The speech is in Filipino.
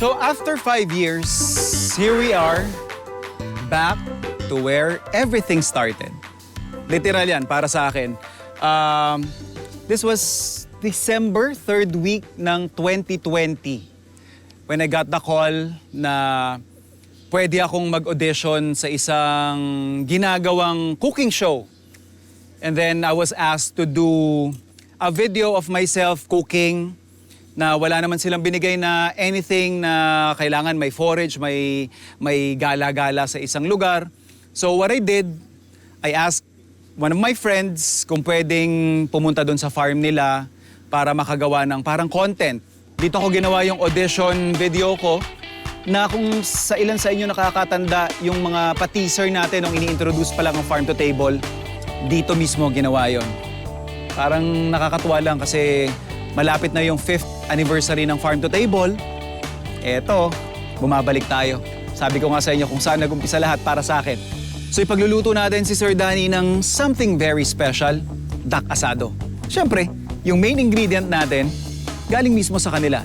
So after 5 years, here we are, back to where everything started. Literal yan, para sa akin. This was December 3rd week ng 2020 when I got the call na pwede akong mag-audition sa isang ginagawang cooking show. And then I was asked to do a video of myself cooking na wala naman silang binigay na anything na kailangan may forage, may gala-gala sa isang lugar. So what I did, I asked one of my friends kung pwedeng pumunta doon sa farm nila para makagawa ng parang content. Dito ko ginawa yung audition video ko na kung sa ilan sa inyo nakakatanda yung mga pa-teaser natin nung ini-introduce pa lang ang Farm to Table, dito mismo ginawa yon. Parang nakakatuwa lang kasi malapit na yung 5th anniversary ng Farm to Table. Eto, bumabalik tayo. Sabi ko nga sa inyo kung saan nag-umpisa lahat para sa akin. So ipagluluto natin si Sir Danny ng something very special, duck asado. Siyempre, yung main ingredient natin, galing mismo sa kanila.